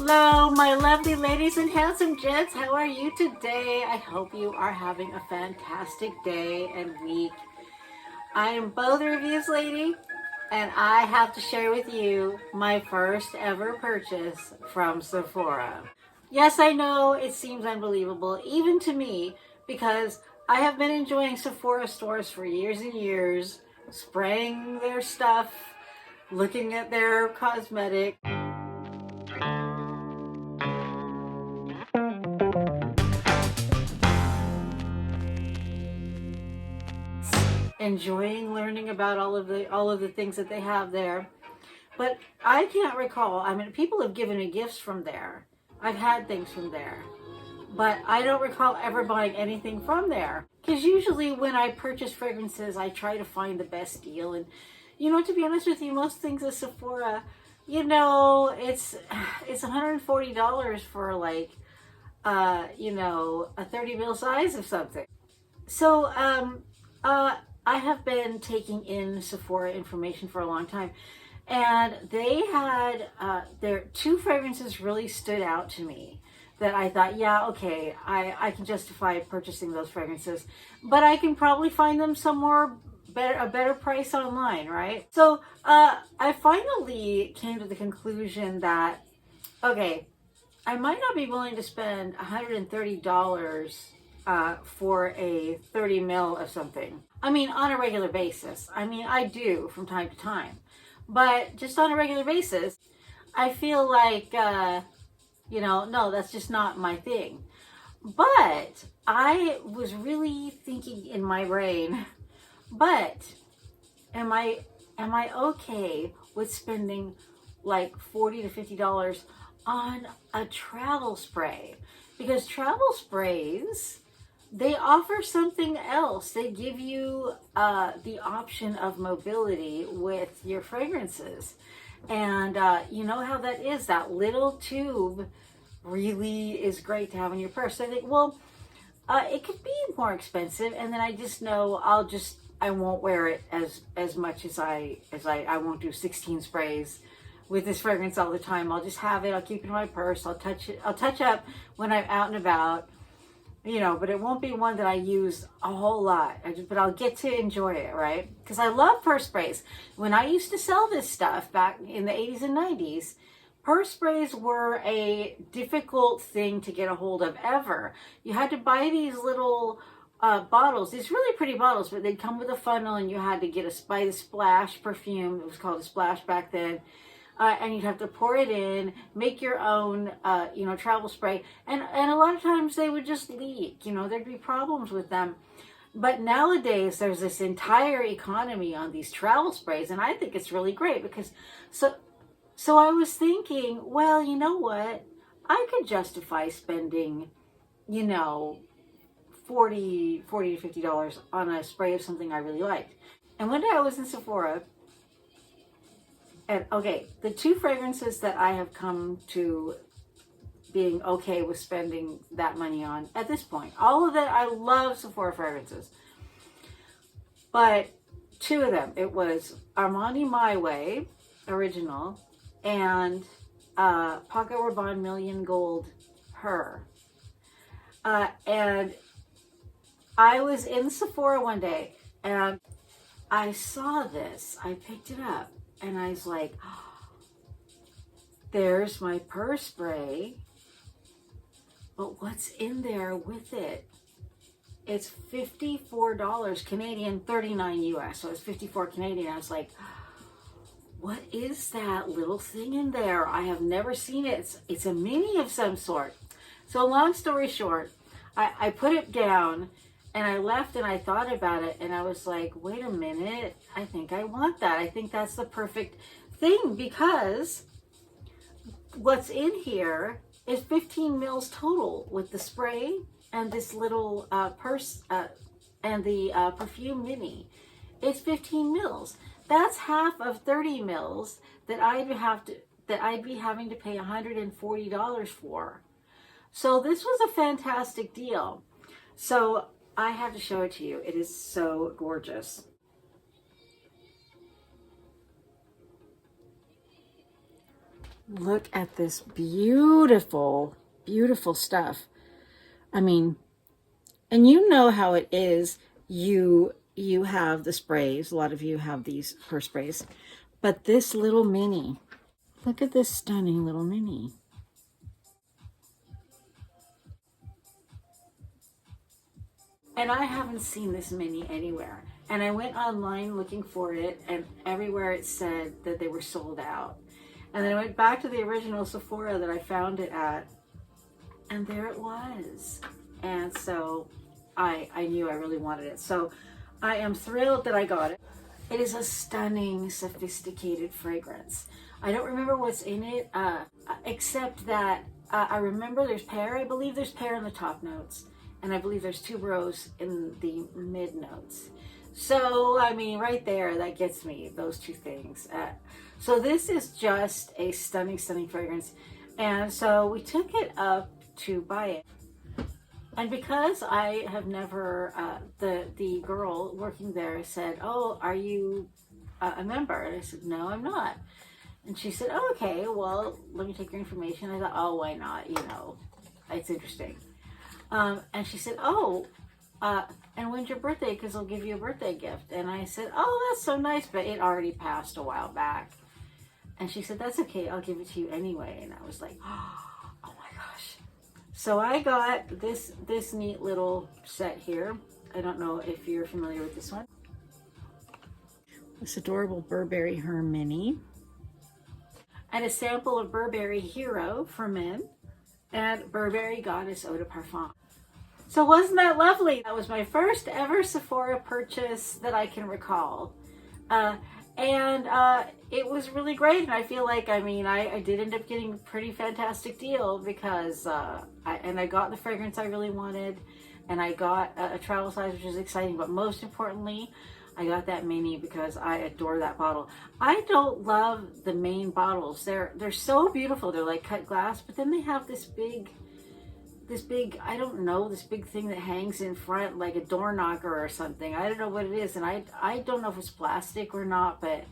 Hello, my lovely ladies and handsome gents. How are you today? I hope you are having a fantastic day and week. I am both reviews lady, and I have to share with you my first ever purchase from Sephora. Yes, I know it seems unbelievable, even to me, because I have been enjoying Sephora stores for years and years, spraying their stuff, looking at their cosmetic. Enjoying learning about all of the things that they have there. But I can't recall. I mean, people have given me gifts from there. I've had things from there. But I don't recall ever buying anything from there. Because usually when I purchase fragrances, I try to find the best deal. And, to be honest with you, most things at Sephora, it's $140 for like, a 30 ml size of something. So, I have been taking in Sephora information for a long time, and they had their two fragrances really stood out to me that I thought, yeah, okay, I can justify purchasing those fragrances, but I can probably find them somewhere a better price online, right? So I finally came to the conclusion that, okay, I might not be willing to spend $130 for a 30 ml of something. I mean, on a regular basis. I mean, I do from time to time. But just on a regular basis, I feel like, no, that's just not my thing. But I was really thinking in my brain, but am I okay with spending like $40 to $50 on a travel spray? Because travel sprays, they offer something else. They give you the option of mobility with your fragrances. And you know how that is. That little tube really is great to have in your purse. So I think, well, it could be more expensive. And then I just know I won't wear it as much as I won't do 16 sprays with this fragrance all the time. I'll just have it. I'll keep it in my purse. I'll touch up when I'm out and about. But it won't be one that I use a whole lot. But I'll get to enjoy it, right? Because I love purse sprays. When I used to sell this stuff back in the 80s and 90s, purse sprays were a difficult thing to get a hold of ever. You had to buy these little bottles, these really pretty bottles, but they'd come with a funnel, and you had to buy the Splash perfume. It was called a Splash back then. And you'd have to pour it in, make your own, travel spray. And a lot of times they would just leak, there'd be problems with them. But nowadays there's this entire economy on these travel sprays. And I think it's really great because, so I was thinking, well, you know what? I could justify spending, $40 to $50 on a spray of something I really liked. And one day I was in Sephora. And okay, the two fragrances that I have come to being okay with spending that money on at this point, all of that, I love Sephora fragrances. But two of them, it was Armani My Way original and Paco Rabanne Million Gold Her. And I was in Sephora one day and I saw this. I picked it up. And I was like, oh, there's my purse spray. But what's in there with it? It's $54 Canadian, 39 US. So it's 54 Canadian. I was like, what is that little thing in there? I have never seen it. It's a mini of some sort. So long story short, I put it down. And I left and I thought about it and I was like, wait a minute, I think I want that. I think that's the perfect thing because what's in here is 15 mils total with the spray and this little purse and the perfume mini. It's 15 mils. That's half of 30 mils that I'd be having to pay $140 for. So this was a fantastic deal. So I have to show it to you. It is so gorgeous. Look at this beautiful, beautiful stuff. I mean, and you know how it is. You have the sprays. A lot of you have these Her sprays. But this little mini, look at this stunning little mini. And I haven't seen this mini anywhere. And I went online looking for it, and everywhere it said that they were sold out. And then I went back to the original Sephora that I found it at, and there it was. And so I knew I really wanted it. So I am thrilled that I got it. It is a stunning, sophisticated fragrance. I don't remember what's in it, except that I remember there's pear. I believe there's pear in the top notes. And I believe there's tuberose in the mid notes. So, I mean, right there, that gets me, those two things. So this is just a stunning, stunning fragrance. And so we took it up to buy it. And because I have never, the girl working there said, "Oh, are you a member?" And I said, "No, I'm not." And she said, "Oh, okay, well, let me take your information." I thought, "Oh, why not? You know, it's interesting." And she said, "Oh, and when's your birthday? Because I'll give you a birthday gift." And I said, "Oh, that's so nice, but it already passed a while back." And she said, "That's okay, I'll give it to you anyway." And I was like, "Oh my gosh." So I got this neat little set here. I don't know if you're familiar with this one. This adorable Burberry Her mini. And a sample of Burberry Hero for men. And Burberry Goddess Eau de Parfum. So wasn't that lovely? That was my first ever Sephora purchase that I can recall. And it was really great. And I feel like, I mean, I did end up getting a pretty fantastic deal because I got the fragrance I really wanted. And I got a travel size, which is exciting. But most importantly, I got that mini because I adore that bottle. I don't love the main bottles. They're so beautiful. They're like cut glass, but then they have this big, I don't know, this big thing that hangs in front like a door knocker or something. I don't know what it is, and I don't know if it's plastic or not, but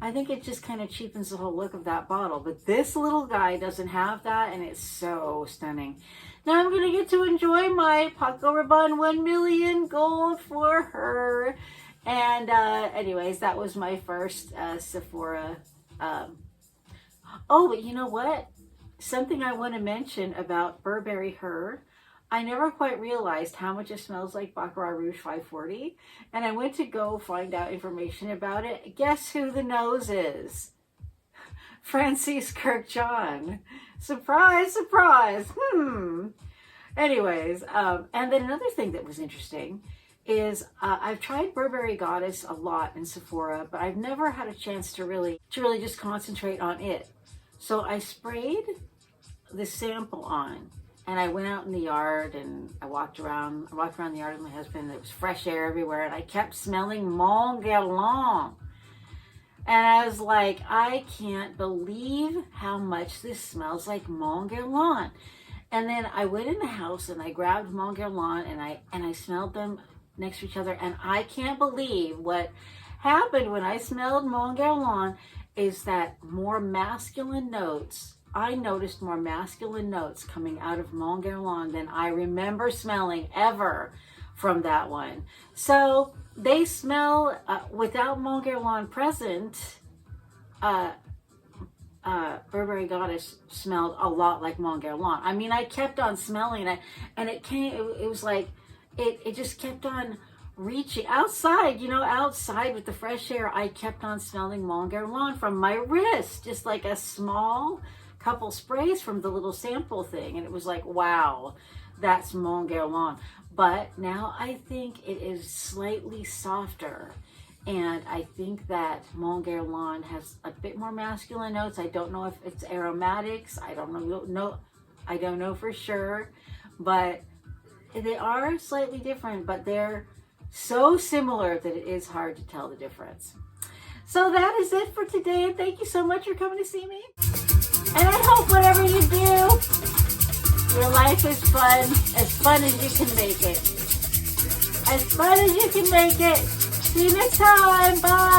I think it just kind of cheapens the whole look of that bottle. But this little guy doesn't have that, and it's so stunning. Now I'm going to get to enjoy my Paco Rabanne 1 million gold for her. And anyways, that was my first Sephora. Oh, but you know what? Something I want to mention about Burberry Her. I never quite realized how much it smells like Baccarat Rouge 540. And I went to go find out information about it. Guess who the nose is? Francis Kirkjohn. Surprise, surprise. Anyways, and then another thing that was interesting is I've tried Burberry Goddess a lot in Sephora, but I've never had a chance to really just concentrate on it. So I sprayed the sample on, and I went out in the yard and I walked around the yard with my husband. There was fresh air everywhere, and I kept smelling Mon Guerlain. And I was like, I can't believe how much this smells like Mon Guerlain. And then I went in the house and I grabbed Mon Guerlain and I smelled them next to each other, and I can't believe what happened when I smelled Mon Guerlain is that more masculine notes. I noticed more masculine notes coming out of Mon Guerlain than I remember smelling ever from that one. So they smell, without Mon Guerlain present, Burberry Goddess smelled a lot like Mon Guerlain. I mean, I kept on smelling it, and it was like, it just kept on reaching outside, outside with the fresh air. I kept on smelling Mon Guerlain from my wrist, just like a small couple sprays from the little sample thing. And it was like, wow, that's Mon Guerlain. But now I think it is slightly softer. And I think that Mon Guerlain has a bit more masculine notes. I don't know if it's aromatics. I don't know. I don't know for sure. But they are slightly different, but they're so similar that it is hard to tell the difference. So that is it for today. And thank you so much for coming to see me. And I hope whatever you do, your life is fun as you can make it. As fun as you can make it. See you next time. Bye.